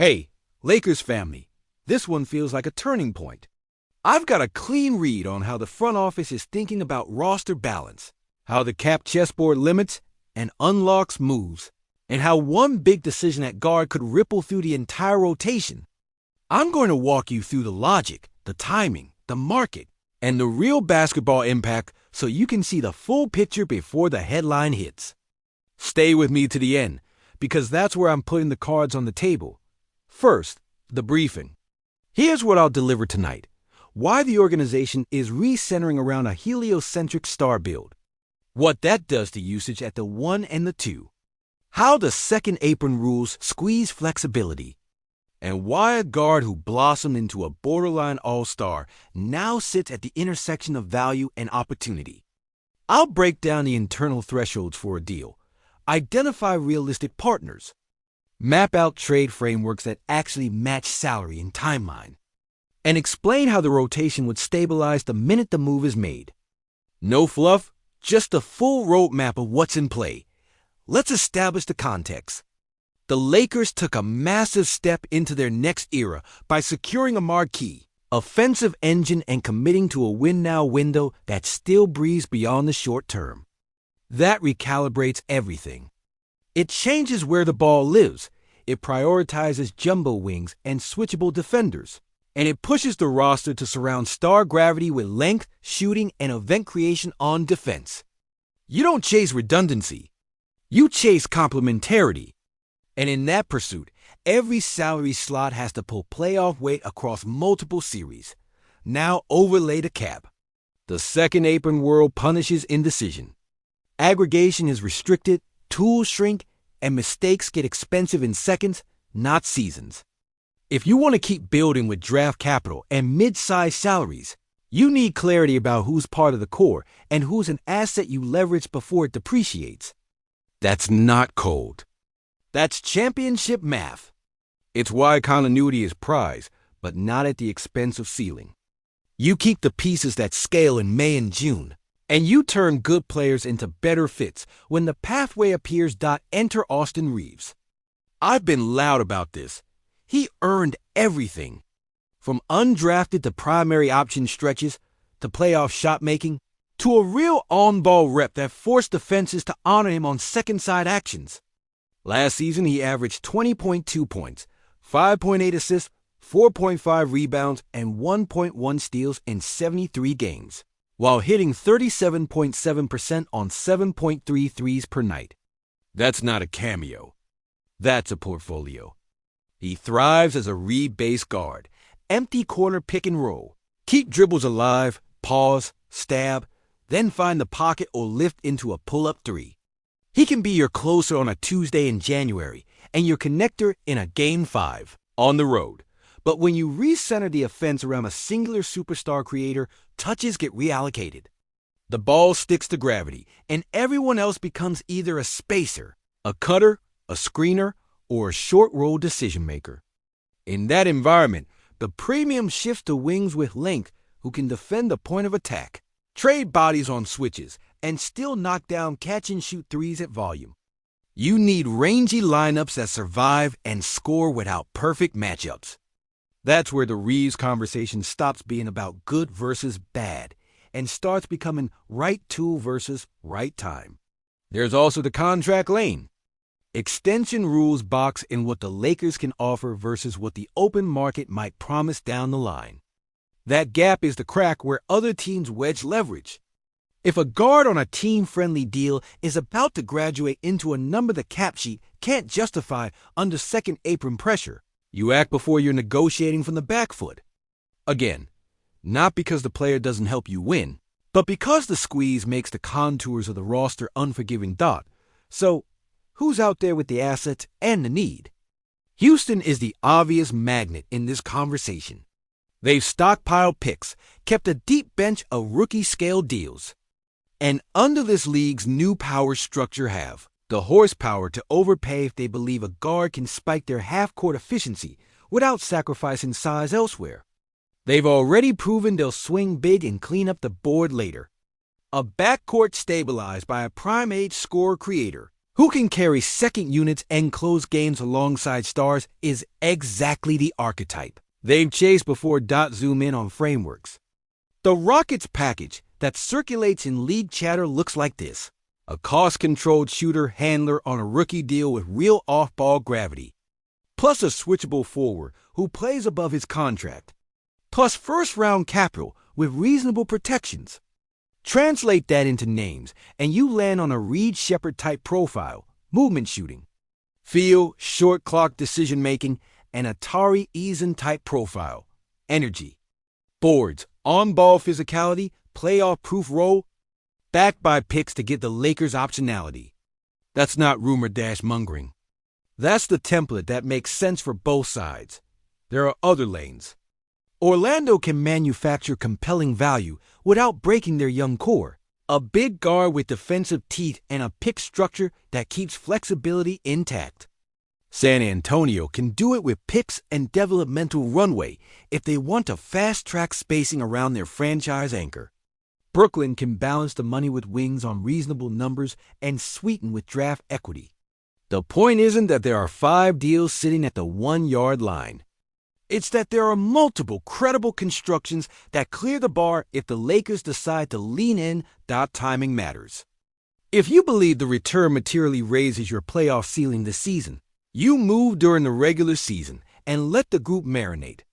Hey, Lakers family, this one feels like a turning point. I've got a clean read on how the front office is thinking about roster balance, how the cap chessboard limits and unlocks moves, and how one big decision at guard could ripple through the entire rotation. I'm going to walk you through the logic, the timing, the market, and the real basketball impact so you can see the full picture before the headline hits. Stay with me to the end, because that's where I'm putting the cards on the table. First, the briefing. Here's what I'll deliver tonight. Why the organization is recentering around a heliocentric star build. What that does to usage at the 1 and the 2. How the second apron rules squeeze flexibility. And why a guard who blossomed into a borderline all-star now sits at the intersection of value and opportunity. I'll break down the internal thresholds for a deal, identify realistic partners, map out trade frameworks that actually match salary and timeline, and explain how the rotation would stabilize the minute the move is made. No fluff, just a full roadmap of what's in play. Let's establish the context. The Lakers took a massive step into their next era by securing a marquee, offensive engine and committing to a win-now window that still breathes beyond the short term. That recalibrates everything. It changes where the ball lives. It prioritizes jumbo wings and switchable defenders. And it pushes the roster to surround star gravity with length, shooting, and event creation on defense. You don't chase redundancy. You chase complementarity. And in that pursuit, every salary slot has to pull playoff weight across multiple series. Now overlay the cap. The second apron world punishes indecision. Aggregation is restricted, tools shrink, and mistakes get expensive in seconds, not seasons. If you want to keep building with draft capital and mid-sized salaries, you need clarity about who's part of the core and who's an asset you leverage before it depreciates. That's not cold. That's championship math. It's why continuity is prized, but not at the expense of ceiling. You keep the pieces that scale in May and June, and you turn good players into better fits when the pathway appears. Enter Austin Reaves. I've been loud about this. He earned everything. From undrafted to primary option stretches, to playoff shot making, to a real on-ball rep that forced defenses to honor him on second-side actions. Last season, he averaged 20.2 points, 5.8 assists, 4.5 rebounds, and 1.1 steals in 73 games, while hitting 37.7% on 7.3 threes per night. That's not a cameo. That's a portfolio. He thrives as a read-based guard, empty corner pick and roll, keep dribbles alive, pause, stab, then find the pocket or lift into a pull-up three. He can be your closer on a Tuesday in January and your connector in a Game 5 on the road. But when you recenter the offense around a singular superstar creator, touches get reallocated. The ball sticks to gravity, and everyone else becomes either a spacer, a cutter, a screener, or a short-roll decision-maker. In that environment, the premium shifts to wings with length who can defend the point of attack, trade bodies on switches, and still knock down catch-and-shoot threes at volume. You need rangy lineups that survive and score without perfect matchups. That's where the Reaves conversation stops being about good versus bad and starts becoming right tool versus right time. There's also the contract lane. Extension rules box in what the Lakers can offer versus what the open market might promise down the line. That gap is the crack where other teams wedge leverage. If a guard on a team-friendly deal is about to graduate into a number the cap sheet can't justify under second apron pressure, you act before you're negotiating from the back foot. Again, not because the player doesn't help you win, but because the squeeze makes the contours of the roster unforgiving. So, who's out there with the assets and the need? Houston is the obvious magnet in this conversation. They've stockpiled picks, kept a deep bench of rookie-scale deals, and under this league's new power structure have the horsepower to overpay if they believe a guard can spike their half-court efficiency without sacrificing size elsewhere. They've already proven they'll swing big and clean up the board later. A backcourt stabilized by a prime-age scorer creator who can carry second units and close games alongside stars is exactly the archetype they've chased before. Zoom in on frameworks. The Rockets package that circulates in league chatter looks like this: a cost-controlled shooter handler on a rookie deal with real off-ball gravity, plus a switchable forward who plays above his contract, plus first-round capital with reasonable protections. Translate that into names, and you land on a Reed Shepherd-type profile: movement shooting, feel, short clock decision-making, and Atari Eason-type profile: energy, boards, on-ball physicality, playoff-proof role, backed by picks to get the Lakers' optionality. That's not rumor-mongering. That's the template that makes sense for both sides. There are other lanes. Orlando can manufacture compelling value without breaking their young core: a big guard with defensive teeth and a pick structure that keeps flexibility intact. San Antonio can do it with picks and developmental runway if they want to fast-track spacing around their franchise anchor. Brooklyn can balance the money with wings on reasonable numbers and sweeten with draft equity. The point isn't that there are 5 deals sitting at the 1-yard line. It's that there are multiple credible constructions that clear the bar if the Lakers decide to lean in. Timing matters. If you believe the return materially raises your playoff ceiling this season, you move during the regular season and let the group marinate.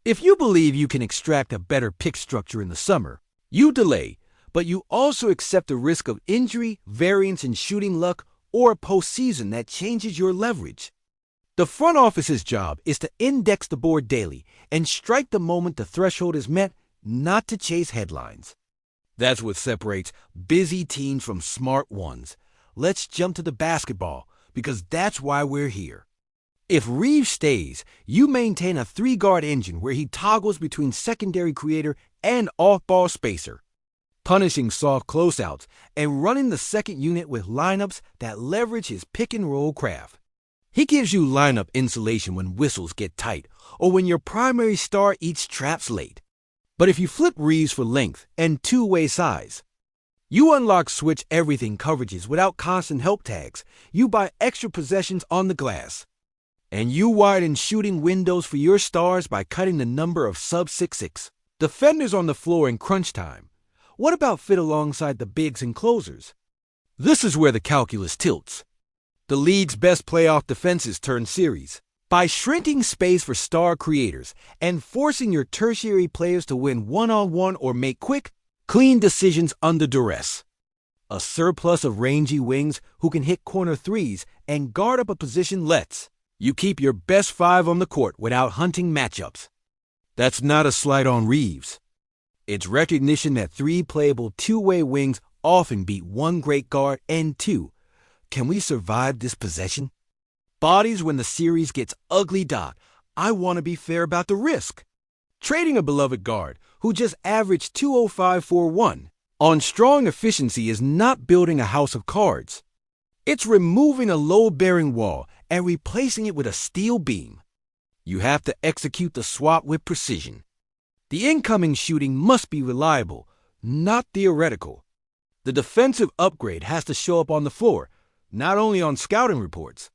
If you believe you can extract a better pick structure in the summer, you delay, but you also accept the risk of injury, variance in shooting luck, or a postseason that changes your leverage. The front office's job is to index the board daily and strike the moment the threshold is met, not to chase headlines. That's what separates busy teams from smart ones. Let's jump to the basketball, because that's why we're here. If Reaves stays, you maintain a 3-guard engine where he toggles between secondary creator and off-ball spacer, punishing soft closeouts and running the second unit with lineups that leverage his pick-and-roll craft. He gives you lineup insulation when whistles get tight or when your primary star eats traps late. But if you flip Reaves for length and two-way size, you unlock switch everything coverages without constant help tags. You buy extra possessions on the glass. And you widen shooting windows for your stars by cutting the number of sub-6'6" defenders on the floor in crunch time. What about fit alongside the bigs and closers? This is where the calculus tilts. The league's best playoff defenses turn series. By shrinking space for star creators and forcing your tertiary players to win one-on-one or make quick, clean decisions under duress. A surplus of rangy wings who can hit corner threes and guard up a position lets you keep your best 5 on the court without hunting matchups. That's not a slight on Reaves. It's recognition that 3 playable two-way wings often beat 1 great guard and 2. Can we survive this possession? Bodies when the series gets ugly. I want to be fair about the risk. Trading a beloved guard who just averaged 205-41 on strong efficiency is not building a house of cards. It's removing a load-bearing wall and replacing it with a steel beam. You have to execute the swap with precision. The incoming shooting must be reliable, not theoretical. The defensive upgrade has to show up on the floor, not only on scouting reports.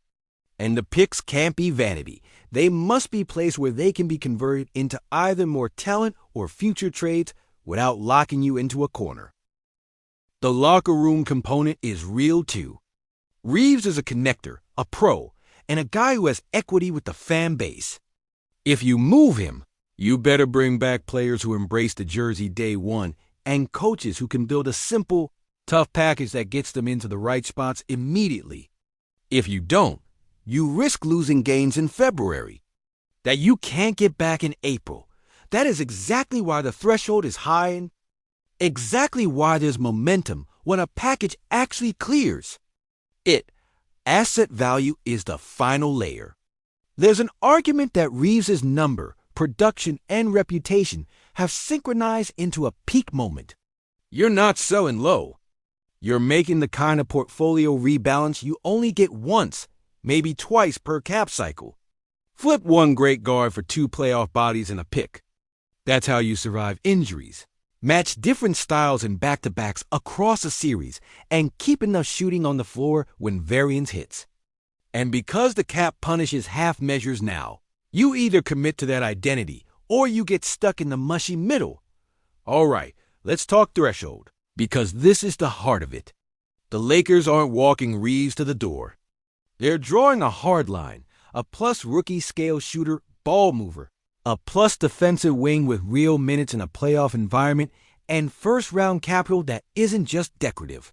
And the picks can't be vanity. They must be placed where they can be converted into either more talent or future trades without locking you into a corner. The locker room component is real too. Reaves is a connector, a pro, and a guy who has equity with the fan base. If you move him, you better bring back players who embrace the jersey day one and coaches who can build a simple, tough package that gets them into the right spots immediately. If you don't, you risk losing gains in February that you can't get back in April. That is exactly why the threshold is high and exactly why there's momentum when a package actually clears. Asset value is the final layer. There's an argument that Reaves' number, production, and reputation have synchronized into a peak moment. You're not selling low. You're making the kind of portfolio rebalance you only get once, maybe twice per cap cycle. Flip 1 great guard for 2 playoff bodies and a pick. That's how you survive injuries, Match different styles in back-to-backs across a series and keep enough shooting on the floor when variance hits. And because the cap punishes half measures now, you either commit to that identity or you get stuck in the mushy middle. All right, let's talk threshold, because this is the heart of it. The Lakers aren't walking Reaves to the door. They're drawing a hard line, a plus rookie scale shooter, ball mover, a plus defensive wing with real minutes in a playoff environment, and first-round capital that isn't just decorative.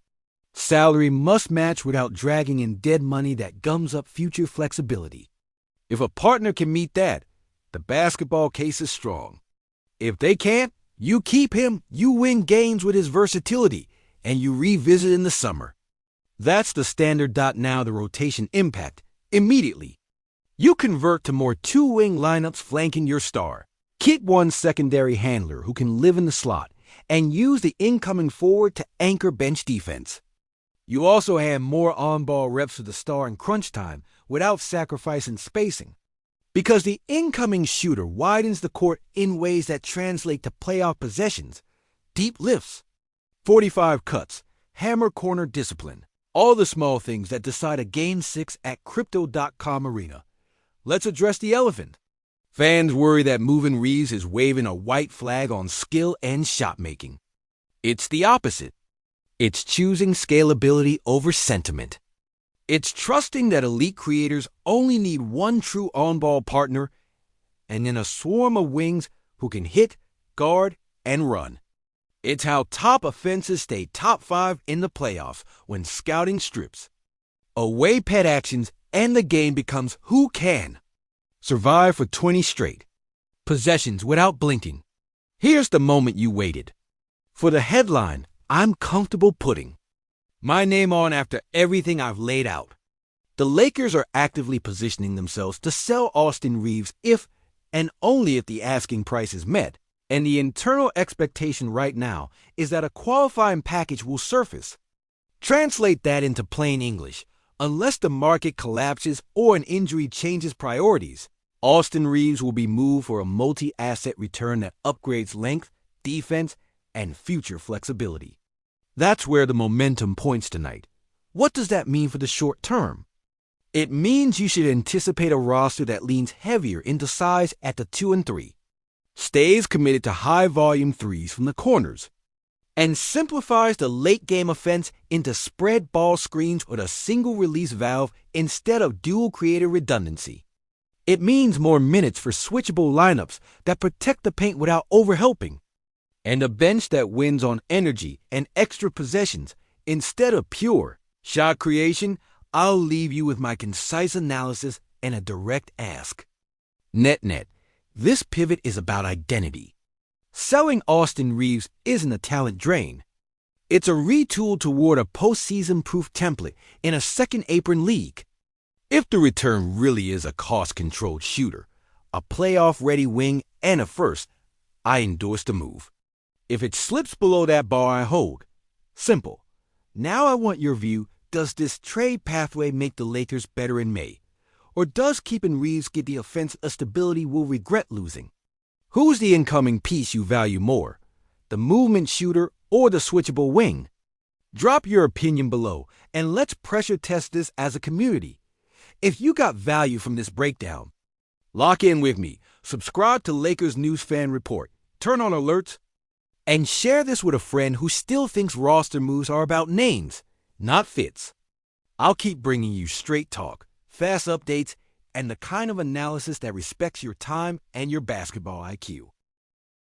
Salary must match without dragging in dead money that gums up future flexibility. If a partner can meet that, the basketball case is strong. If they can't, you keep him, you win games with his versatility, and you revisit in the summer. That's the standard. Now the rotation impact, immediately. You convert to more two-wing lineups flanking your star. Keep one secondary handler who can live in the slot, and use the incoming forward to anchor bench defense. You also add more on-ball reps to the star in crunch time without sacrificing spacing, because the incoming shooter widens the court in ways that translate to playoff possessions, deep lifts, 45 cuts, hammer corner discipline, all the small things that decide a Game 6 at Crypto.com Arena. Let's address the elephant. Fans worry that moving Reaves is waving a white flag on skill and shot making. It's the opposite. It's choosing scalability over sentiment. It's trusting that elite creators only need one true on-ball partner and then a swarm of wings who can hit, guard, and run. It's how top offenses stay top 5 in the playoffs when scouting strips away pet actions and the game becomes who can survive for 20 straight possessions without blinking. Here's the moment you waited. For the headline, I'm comfortable putting my name on after everything I've laid out. The Lakers are actively positioning themselves to sell Austin Reaves if and only if the asking price is met, and the internal expectation right now is that a qualifying package will surface. Translate that into plain English. Unless the market collapses or an injury changes priorities, Austin Reaves will be moved for a multi-asset return that upgrades length, defense, and future flexibility. That's where the momentum points tonight. What does that mean for the short term? It means you should anticipate a roster that leans heavier into size at the 2 and 3, stays committed to high-volume threes from the corners, and simplifies the late-game offense into spread ball screens with a single-release valve instead of dual-creator redundancy. It means more minutes for switchable lineups that protect the paint without overhelping, and a bench that wins on energy and extra possessions instead of pure shot creation. I'll leave you with my concise analysis and a direct ask. Net-net, this pivot is about identity. Selling Austin Reaves isn't a talent drain. It's a retool toward a postseason-proof template in a second-apron league. If the return really is a cost-controlled shooter, a playoff-ready wing, and a first, I endorse the move. If it slips below that bar I hold, simple. Now I want your view. Does this trade pathway make the Lakers better in May? Or does keeping Reaves give the offense a stability we'll regret losing? Who's the incoming piece you value more, the movement shooter or the switchable wing? Drop your opinion below, and let's pressure test this as a community. If you got value from this breakdown, lock in with me, subscribe to Lakers News Fan Report, turn on alerts, and share this with a friend who still thinks roster moves are about names, not fits. I'll keep bringing you straight talk, fast updates, and the kind of analysis that respects your time and your basketball IQ.